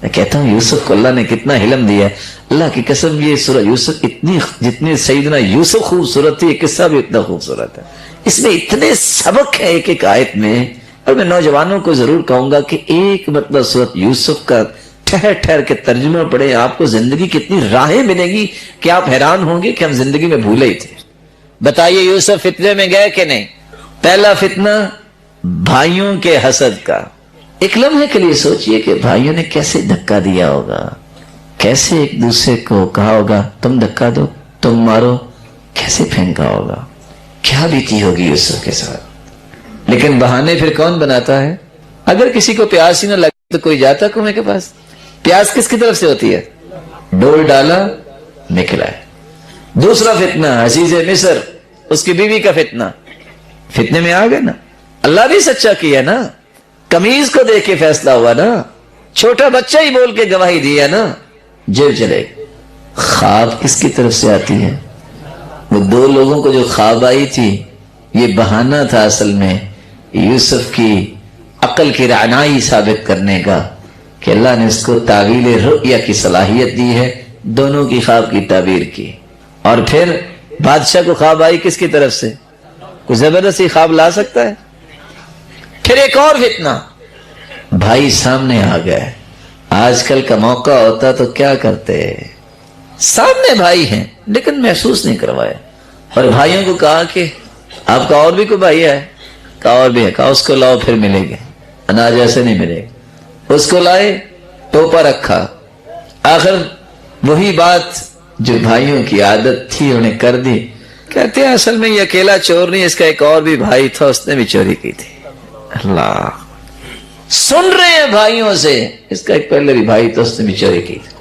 میں کہتا ہوں یوسف کو اللہ نے کتنا علم دیا ہے. اللہ کی قسم یہ سورہ یوسف اتنی جتنی سیدنا یوسف خوبصورت تھی، یہ قصہ بھی اتنا خوبصورت ہے. اس میں اتنے سبق ہے ایک ایک آیت میں. اور میں نوجوانوں کو ضرور کہوں گا کہ ایک مرتبہ سورۃ یوسف کا ٹھہر ٹھہر کے ترجمہ پڑھیں، آپ کو زندگی کتنی راہیں ملیں گی کہ آپ حیران ہوں گے کہ ہم زندگی میں بھولے ہی تھے. بتائیے یوسف فتنے میں گئے کہ نہیں؟ پہلا فتنہ بھائیوں کے حسد کا. ایک لمحے کے لیے سوچئے کہ بھائیوں نے کیسے دھکا دیا ہوگا، کیسے ایک دوسرے کو کہا ہوگا تم دھکا دو، تم مارو، کیسے پھینکا ہوگا، کیا بیتی ہوگی یوسف کے ساتھ. لیکن بہانے پھر کون بناتا ہے؟ اگر کسی کو پیاس ہی نہ لگے تو کوئی جاتا کنویں کے پاس. پیاس کس کی طرف سے ہوتی ہے؟ ڈول ڈالا نکلا ہے. دوسرا فتنہ عزیز مصر، اس کی بیوی کا فتنہ. فتنے میں آ گئے نا. اللہ بھی سچا کیا نا، قمیض کو دیکھ کے فیصلہ ہوا نا، چھوٹا بچہ ہی بول کے گواہی دیا نا، جیل چلے. خواب کس کی طرف سے آتی ہے؟ وہ دو لوگوں کو جو خواب آئی تھی یہ بہانہ تھا اصل میں یوسف کی عقل کی رعنائی ثابت کرنے کا کہ اللہ نے اس کو تعویل رؤیا کی صلاحیت دی ہے، دونوں کی خواب کی تعبیر کی. اور پھر بادشاہ کو خواب آئی کس کی طرف سے؟ کوئی زبردستی خواب لا سکتا ہے؟ پھر ایک اور فتنہ، بھائی سامنے آ گئے. آج کل کا موقع ہوتا تو کیا کرتے، سامنے بھائی ہیں لیکن محسوس نہیں کروائے. اور بھائیوں کو کہا کہ آپ کا اور بھی کوئی بھائی ہے؟ کہا اور بھی ہے. کہا اس کو لاؤ پھر ملے گے. اناج ایسے نہیں ملے گا. اس کو لائے، ٹوپا رکھا. آخر وہی بات جو بھائیوں کی عادت تھی انہیں کر دی. کہتے ہیں اصل میں یہ اکیلا چور نہیں، اس کا ایک اور بھی بھائی تھا، اس نے بھی چوری کی تھی. اللہ سن رہے ہیں بھائیوں سے، اس کا ایک پہلے بھی بھائی تھا، اس نے بھی چوری کی تھی.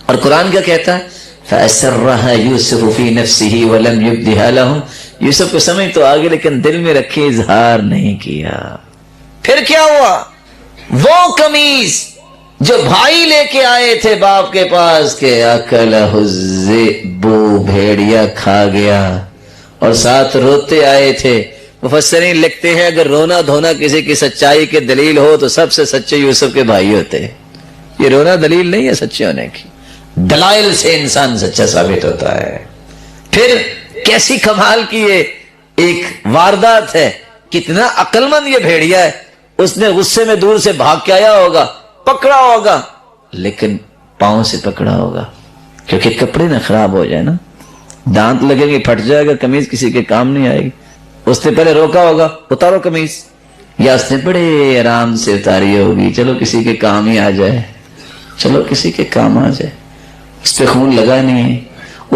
اور قرآن کیا کہتا ہے؟ فَأَسَرَّهَا يُوسُفُ فِي نَفْسِهِ وَلَمْ يُبْدِهَا لَهُمْ. یوسف کو سمجھ تو آگے لیکن دل میں رکھے اظہار نہیں کیا. پھر کیا ہوا؟ وہ قمیض جو بھائی لے کے آئے تھے باپ کے پاس کہ اکلہ الذئب، بھیڑیا کھا گیا، اور ساتھ روتے آئے تھے. مفسرین لکھتے ہیں اگر رونا دھونا کسی کی سچائی کے دلیل ہو تو سب سے سچے یوسف کے بھائی ہوتے. یہ رونا دلیل نہیں ہے سچے ہونے کی، دلائل سے انسان سچا ثابت ہوتا ہے. پھر کیسی کمال کی یہ ایک واردات ہے، کتنا عقل مند یہ بھیڑیا ہے. اس نے غصے میں دور سے بھاگ کے آیا ہوگا، پکڑا ہوگا، لیکن پاؤں سے پکڑا ہوگا کیونکہ کپڑے نہ خراب ہو جائے نا، دانت لگے گی پھٹ جائے گا، قمیض کسی کے کام نہیں آئے گی. اس نے پہلے روکا ہوگا اتارو قمیض، یا اس نے بڑے آرام سے اتاری ہوگی چلو کسی کے کام ہی آ جائے، چلو کسی کے کام آ جائے. اس پہ خون لگا نہیں ہے،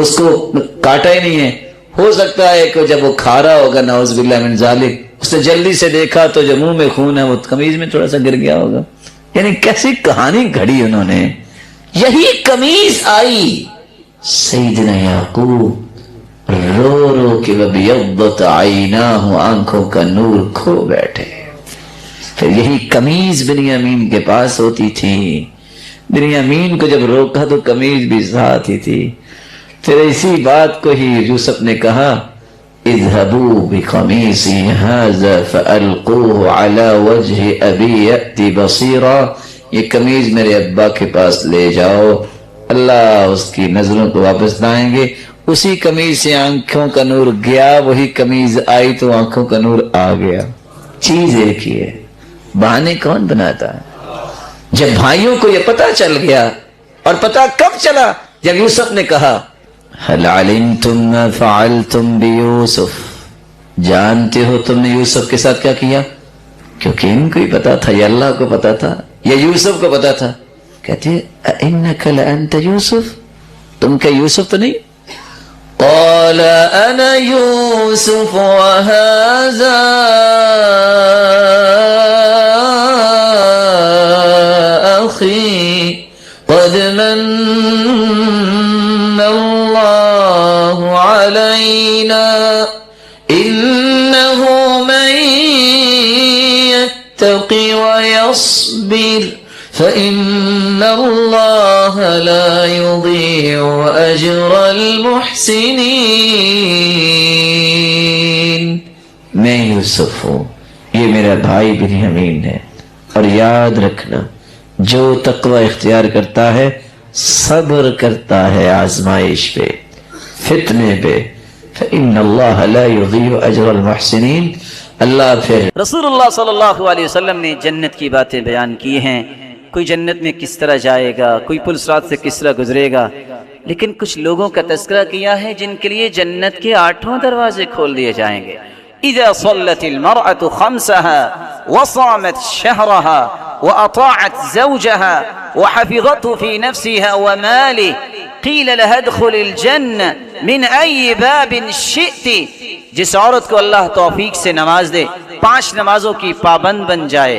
اس کو کاٹا ہی نہیں ہے. ہو سکتا ہے کہ جب وہ کھا رہا ہوگا نعوذ باللہ من ذالک، اس نے جلدی سے دیکھا تو جو منہ میں خون ہے وہ قمیض میں تھوڑا سا گر گیا ہوگا. یعنی کیسی کہانی گھڑی انہوں نے. یہی قمیض آئی سیدنا یعقوب رو رو کے وَبِيَضَّتْ عَيْنَاهُ، آنکھوں کا نور کھو بیٹھے. پھر یہی قمیض بنیامین کے پاس ہوتی تھی. بنیامین کو جب روکا تو قمیض بھی ساتھ ہی تھی. پھر اسی بات کو ہی یوسف نے کہا اذهبوا بقميصي هذا فألقوه على وجه أبي يأتي بصيرا. یہ قمیض میرے ابا کے پاس لے جاؤ، اللہ اس کی نظروں کو واپس لائیں گے. اسی قمیض سے آنکھوں کا نور گیا، وہی قمیض آئی تو آنکھوں کا نور آ گیا. چیز ایک ہی ہے، بہانے کون بناتا ہے؟ جب بھائیوں کو یہ پتا چل گیا، اور پتا کب چلا؟ جب یوسف نے کہا هل علمتم ما فعلتم بيوسف، جانتے ہو تم نے یوسف کے ساتھ کیا کیا؟ کیونکہ ان کو ہی پتا تھا، یا اللہ کو پتا تھا یا یوسف کو پتا تھا. کہتے اِنَّكَ لَأَنْتَ يوسف، تم کیا یوسف تو نہیں؟ قال انا يوسف وهذا اخي قد من الله علينا انه من يتقي ويصبر فإن الله لا يضيع أجر المحسنين. میں یوسف ہوں، یہ میرا بھائی بنیامین ہے، اور یاد رکھنا جو تقوی اختیار کرتا ہے صبر کرتا ہے آزمائش پہ فتنے پہ فإن اللہ لا یضیع اجر المحسنین اللہ پھر رسول اللہ صلی اللہ علیہ وسلم نے جنت کی باتیں بیان کی ہیں، کوئی جنت میں کس طرح جائے گا، کوئی پل صراط سے کس طرح گزرے گا، لیکن کچھ لوگوں کا تذکرہ کیا ہے جن کے لیے جنت کے 8 دروازے کھول دیے جائیں گے۔ اذا صلت المرأة خمسها وصامت شهرها وأطاعت زوجها وحفظته في نفسها وماله قیل لها ادخل الجنة من أي باب شئت۔ جس عورت کو اللہ توفیق سے نماز دے، 5 نمازوں کی پابند بن جائے،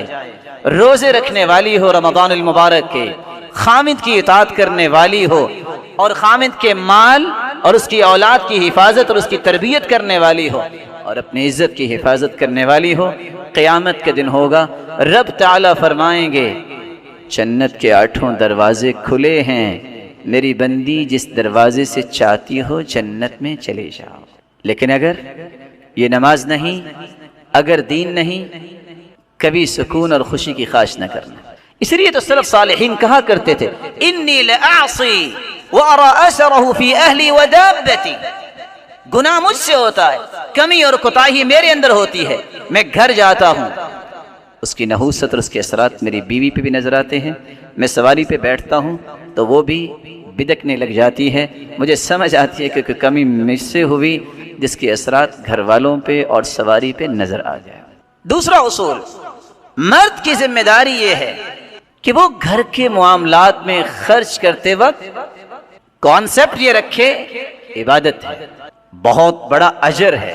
روزے رکھنے والی ہو رمضان المبارک کے، خامد کی اطاعت کرنے والی ہو، اور خامد کے مال اور اس کی اولاد کی حفاظت اور اس کی تربیت کرنے والی ہو، اور اپنی عزت کی حفاظت کرنے والی ہو، قیامت کے دن ہوگا رب تعالیٰ فرمائیں گے جنت کے 8 دروازے کھلے ہیں، میری بندی جس دروازے سے چاہتی ہو جنت میں چلے جاؤ۔ لیکن اگر یہ نماز نہیں، اگر دین نہیں، کبھی سکون اور خوشی کی خواہش نہ کرنا۔ اس لیے تو سلف صالحین کہا کرتے تھے انی لأعصی وأرى أثره في أهلي ودابتي، گناہ مجھ سے ہوتا ہے، کمی اور کوتاہی میرے اندر ہوتی ہے، میں گھر جاتا ہوں، اس کی نحوست اور اس کے اثرات میری بیوی پہ بھی نظر آتے ہیں، میں سواری پہ بیٹھتا ہوں تو وہ بھی بدکنے لگ جاتی ہے، مجھے سمجھ آتی ہے کہ کوئی کمی مجھ سے ہوئی جس کے اثرات گھر والوں پہ اور سواری پہ نظر آ جائے۔ دوسرا اصول، مرد کی ذمہ داری یہ ہے کہ وہ گھر کے معاملات میں خرچ کرتے وقت کانسیپٹ یہ رکھے عبادت ہے، بہت بڑا اجر ہے،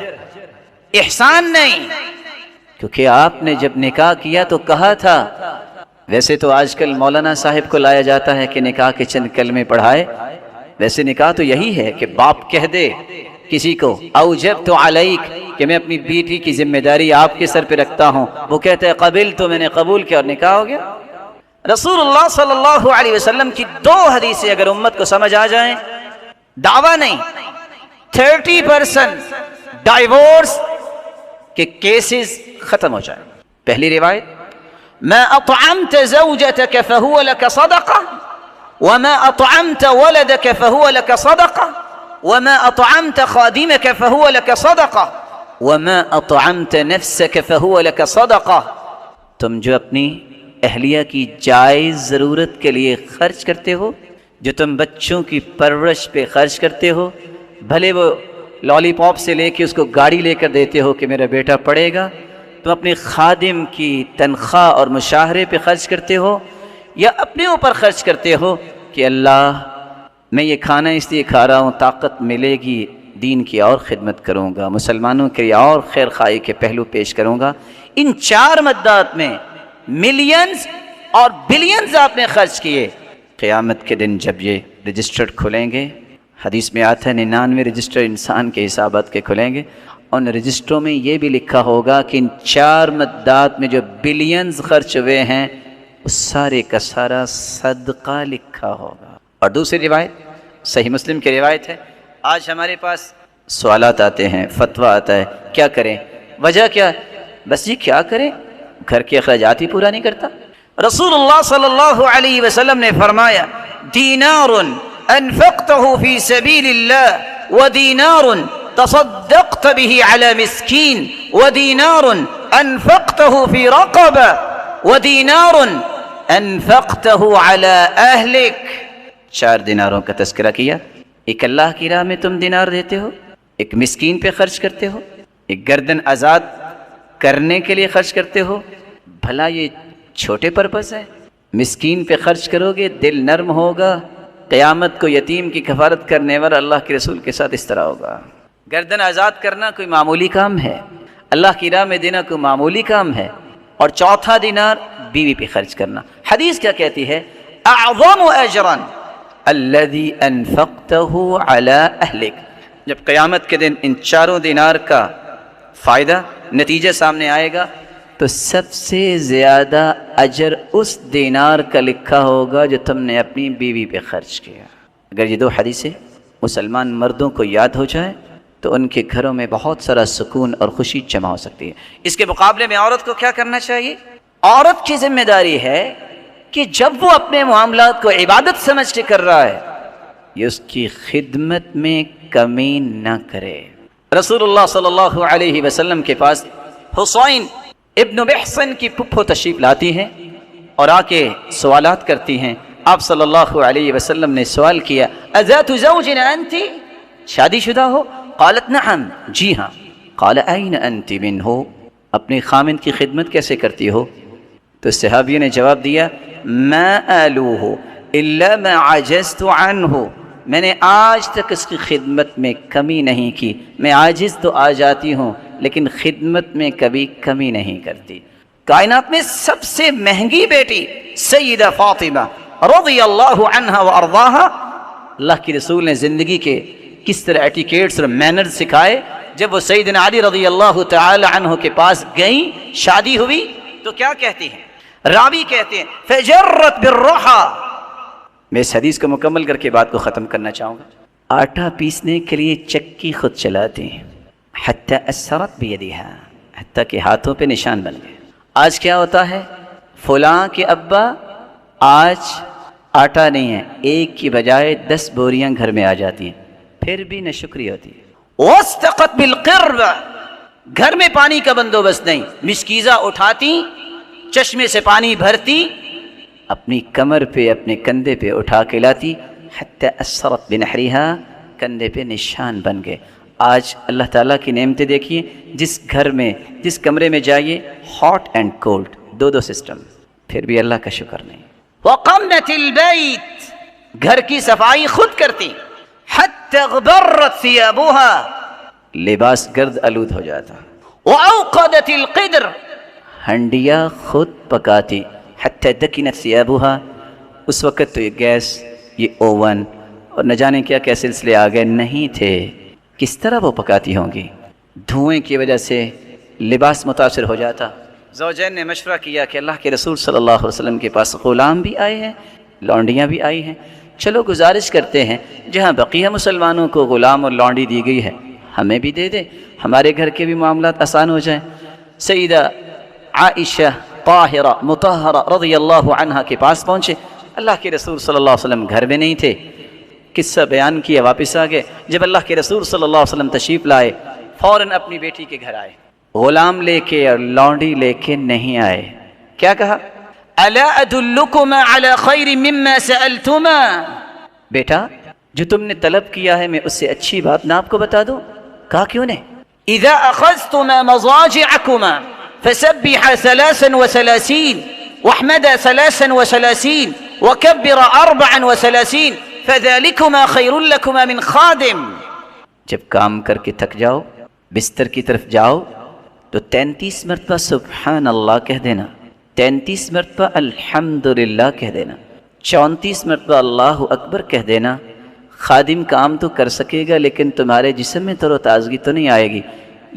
احسان نہیں، کیونکہ آپ نے جب نکاح کیا تو کہا تھا، ویسے تو آج کل مولانا صاحب کو لایا جاتا ہے کہ نکاح کے چند کلمے پڑھائے، ویسے نکاح تو یہی ہے کہ باپ کہہ دے کسی کو اوجبت علیک کہ میں اپنی بیٹی کی ذمہ داری آپ کے سر پہ رکھتا ہوں، وہ کہتا ہے قبل تو میں نے قبول کیا اور نکاح ہو گیا۔ رسول اللہ صلی اللہ علیہ وسلم کی 2 حدیثیں اگر امت کو سمجھ آ جائیں، دعویٰ نہیں، 30% ڈائیورس کے کیسز ختم ہو جائیں۔ پہلی روایت، ما اطعمت زوجتك فهو لك صدقہ وما اطعمت ولدك فهو لك صدقہ وما اطعمت خادمك فهو لك صدقہ وما اطعمت نفسك فهو لك صدقہ۔ تم جو اپنی اہلیہ کی جائز ضرورت کے لیے خرچ کرتے ہو، جو تم بچوں کی پرورش پہ خرچ کرتے ہو، بھلے وہ لالی پاپ سے لے کے اس کو گاڑی لے کر دیتے ہو کہ میرا بیٹا پڑھے گا، تم اپنے خادم کی تنخواہ اور مشاہرے پہ خرچ کرتے ہو، یا اپنے اوپر خرچ کرتے ہو کہ اللہ میں یہ کھانا اس لیے کھا رہا ہوں طاقت ملے گی دین کی اور خدمت کروں گا، مسلمانوں کے لیے اور خیر خواہی کے پہلو پیش کروں گا، ان 4 مدات میں ملینز اور بلینز آپ نے خرچ کیے، قیامت کے دن جب یہ رجسٹرڈ کھلیں گے، حدیث میں آتا ہے 99 رجسٹر انسان کے حسابات کے کھلیں گے، ان رجسٹروں میں یہ بھی لکھا ہوگا کہ ان 4 مدات میں جو بلینز خرچ ہوئے ہیں اس سارے کا سارا صدقہ لکھا ہوگا۔ اور دوسری روایت صحیح مسلم کی روایت ہے، آج ہمارے پاس سوالات آتے ہیں، فتویٰ آتا ہے، کیا کریں، وجہ کیا، بس یہ کیا کریں، گھر کے اخراجات ہی پورا نہیں کرتا۔ رسول اللہ صلی اللہ علیہ وسلم نے فرمایا دینار انفقته فی سبیل اللہ ودینار تصدقت به على مسکین ودینار انفقته فی رقبہ ودینار انفقته على اہلک۔ 4 دیناروں کا تذکرہ کیا، ایک اللہ کی راہ میں تم دینار دیتے ہو، ایک مسکین پہ خرچ کرتے ہو، ایک گردن آزاد کرنے کے لیے خرچ کرتے ہو۔ بھلا یہ چھوٹے پرپس ہے؟ مسکین پہ خرچ کرو گے دل نرم ہوگا، قیامت کو یتیم کی کفارت کرنے والا اللہ کے رسول کے ساتھ اس طرح ہوگا۔ گردن آزاد کرنا کوئی معمولی کام ہے، اللہ کی راہ میں دینا کوئی معمولی کام ہے۔ اور 4تھا دینار بیوی پہ خرچ کرنا۔ حدیث کیا کہتی ہے؟ اعظم اجرا الذي انفقته على اہلک۔ جب قیامت کے دن ان 4 دینار کا فائدہ نتیجہ سامنے آئے گا تو سب سے زیادہ اجر اس دینار کا لکھا ہوگا جو تم نے اپنی بیوی پہ خرچ کیا۔ اگر یہ 2 حدیثیں مسلمان مردوں کو یاد ہو جائیں تو ان کے گھروں میں بہت سارا سکون اور خوشی جمع ہو سکتی ہے۔ اس کے مقابلے میں عورت کو کیا کرنا چاہیے؟ عورت کی ذمہ داری ہے کہ جب وہ اپنے معاملات کو عبادت سمجھ کے کر رہا ہے یہ اس کی خدمت میں کمی نہ کرے۔ رسول اللہ صلی اللہ علیہ وسلم کے پاس حسین ابن محصن کی پھپھو تشریف لاتی ہیں اور آ کے سوالات کرتی ہیں۔ آپ صلی اللہ علیہ وسلم نے سوال کیا، اذات زوج انت، شادی شدہ ہو؟ قالت نعم، جی ہاں۔ قال این انت منہ، اپنے خامند کی خدمت کیسے کرتی ہو؟ تو صحابی نے جواب دیا، ما آلوہ الا ما عجزت عنہ، میں نے آج تک اس کی خدمت میں کمی نہیں کی، میں عاجز تو آ جاتی ہوں لیکن خدمت میں کبھی کمی نہیں کرتی۔ کائنات میں سب سے مہنگی بیٹی سیدہ فاطمہ رضی اللہ عنہا و ارضاہا، اللہ کی رسول نے زندگی کے کس طرح ایٹیکیٹس اور مینر سکھائے۔ جب وہ سیدنا علی رضی اللہ تعالی عنہ کے پاس گئیں، شادی ہوئی تو کیا کہتی ہیں؟ راوی کہتے ہیں فجرت بالرحا۔ میں اس حدیث کو مکمل کر کے بات کو ختم کرنا چاہوں گا۔ آٹا پیسنے کے لیے چکی خود چلاتی ہیں، حتی اثرت بیدہا، حتی کہ ہاتھوں پہ نشان بن گئے۔ آج کیا ہوتا ہے؟ فلاں کے ابا آج آٹا نہیں ہے، ایک کی بجائے 10 بوریاں گھر میں آ جاتی ہیں، پھر بھی نہ شکریہ ہوتی ہے۔ واستقت بالقرب، گھر میں پانی کا بندوبست نہیں، مشکیزہ اٹھاتی، چشمے سے پانی بھرتی، اپنی کمر پہ اپنے کندھے پہ اٹھا کے لاتی، حتی اثرت بنحریہا، کندھے پہ نشان بن گئے۔ آج اللہ تعالیٰ کی نعمتیں دیکھیے، جس گھر میں جس کمرے میں جائیے ہاٹ اینڈ کولڈ، دو سسٹم، پھر بھی اللہ کا شکر نہیں۔ وقمنت البیت، گھر کی صفائی خود کرتی، حتی غبرت ثیابها، لباس گرد آلود ہو جاتا۔ واوقدت القدر، ہنڈیا خود پکاتی، حتی دکنت ثیابها، اس وقت تو یہ گیس، یہ اوون اور نہ جانے کیا کیا سلسلے آ گئے نہیں تھے، کس طرح وہ پکاتی ہوں گی؟ دھوئیں کی وجہ سے لباس متاثر ہو جاتا۔ زوجین نے مشورہ کیا کہ اللہ کے رسول صلی اللہ علیہ وسلم کے پاس غلام بھی آئے ہیں، لونڈیاں بھی آئی ہیں، چلو گزارش کرتے ہیں جہاں بقیہ مسلمانوں کو غلام اور لونڈی دی گئی ہے ہمیں بھی دے دے، ہمارے گھر کے بھی معاملات آسان ہو جائیں۔ سیدہ عائشہ طاہرہ مطہرہ رضی اللہ عنہا کے پاس پہنچے، اللہ کے رسول صلی اللہ علیہ وسلم گھر میں نہیں تھے، قصہ بیان کیا، واپس آ گئے۔ جب اللہ کے رسول صلی اللہ علیہ وسلم تشریف لائے، فوراً اپنی بیٹی کے گھر آئے، غلام لے کے اور لونڈی لے کے نہیں آئے۔ کیا کہا؟ الا ادلکما علی خیر مما سألتما، بیٹا جو تم نے طلب کیا ہے میں اس سے اچھی بات نہ آپ کو بتا دوں؟ کہا کیوں نہیں؟ اذا اخذتما مضاجعکما فسبح 33 واحمد 33 وكبر 34 فذلكما خير لكما من خادم، جب کام کر کے تھک جاؤ بستر کی طرف جاؤ تو 33 مرتبہ سبحان اللہ کہہ دینا، 33 مرتبہ الحمدللہ کہہ دینا، 34 مرتبہ اللہ اکبر کہہ دینا۔ خادم کام تو کر سکے گا لیکن تمہارے جسم میں تر و تازگی تو نہیں آئے گی۔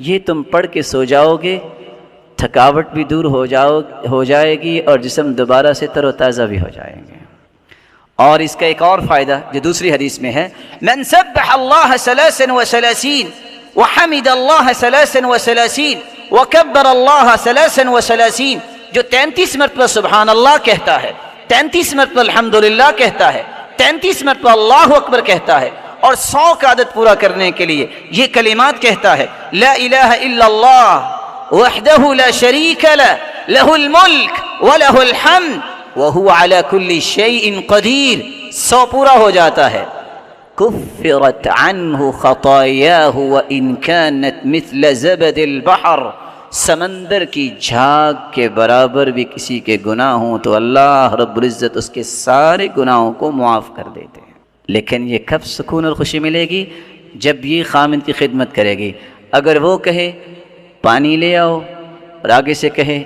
یہ تم پڑھ کے سو جاؤ گے، تھکاوٹ بھی دور ہو جائے گی اور جسم دوبارہ سے تر و تازہ بھی ہو جائیں گے۔ اور اس کا ایک اور فائدہ جو دوسری حدیث میں ہے، من سبح اللہ 33 وحمد اللہ 33 وکبر اللہ 33، جو 33 مرتبہ سبحان اللہ کہتا ہے، 33 مرتبہ الحمدللہ کہتا ہے، 33 مرتبہ اللہ اکبر کہتا ہے اور 100 کا عدد پورا کرنے کے لیے یہ کلمات کہتا ہے، لا الہ الا اللہ وحدہ لا شریک لہ، لہ الملک ولہ الحمد وہو علی کل شیء قدیر، 100 پورا ہو جاتا ہے۔ کفرت عنہ خطایاہ وان کانت مثل زبد البحر، سمندر کی جھاگ کے برابر بھی کسی کے گناہ ہوں تو اللہ رب العزت اس کے سارے گناہوں کو معاف کر دیتے ہیں۔ لیکن یہ کب سکون اور خوشی ملے گی؟ جب یہ خامند کی خدمت کرے گی۔ اگر وہ کہے پانی لے آؤ اور آگے سے کہے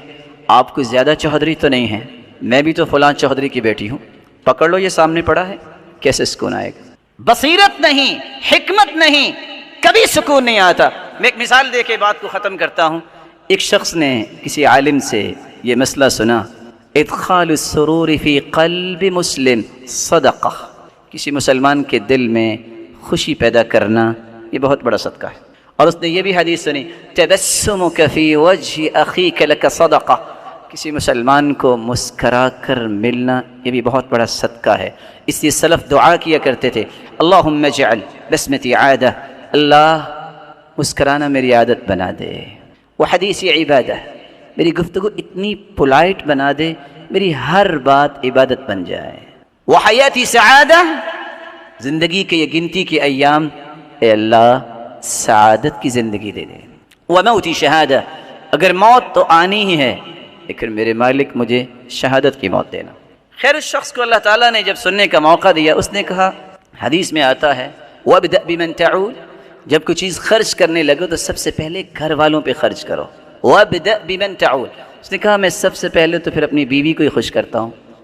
آپ کو زیادہ چوہدری تو نہیں ہے، میں بھی تو فلاں چوہدری کی بیٹی ہوں، پکڑ لو یہ سامنے پڑا ہے، کیسے سکون آئے گا؟ بصیرت نہیں، حکمت نہیں، کبھی سکون نہیں آتا۔ میں ایک مثال دے کے بات کو ختم کرتا ہوں۔ ایک شخص نے کسی عالم سے یہ مسئلہ سنا، ادخال السرور فی قلب مسلم صدقہ، کسی مسلمان کے دل میں خوشی پیدا کرنا یہ بہت بڑا صدقہ ہے۔ اور اس نے یہ بھی حدیث سنی، تبسمک فی وجہ اخیک لک صدقہ، کسی مسلمان کو مسکرا کر ملنا یہ بھی بہت بڑا صدقہ ہے. اس لیے سلف دعا کیا کرتے تھے اللہم اجعل بسمتی عادہ، اللہ مسکرانا میری عادت بنا دے. وہ حدیثی عبادہ، میری گفتگو اتنی پولائٹ بنا دے میری ہر بات عبادت بن جائے. وہ حیاتی سعادہ، زندگی کے یہ گنتی کے ایام اے اللہ سعادت کی زندگی دے دے. وہ موتی شہادہ، اگر موت تو آنی ہی ہے لیکن میرے مالک مجھے شہادت کی موت دینا. خیر اس شخص کو اللہ تعالیٰ نے جب سننے کا موقع دیا اس نے کہا، حدیث میں آتا ہے وَابْدَأْ بِمَنْ تَعُولُ، جب کوئی چیز خرچ کرنے لگو تو سب سے پہلے گھر والوں پہ خرچ کرو. وَابْدَأْ بِمَنْ تَعُولُ، اس نے کہا میں سب سے پہلے تو پھر اپنی بیوی کو ہی خوش کرتا ہوں.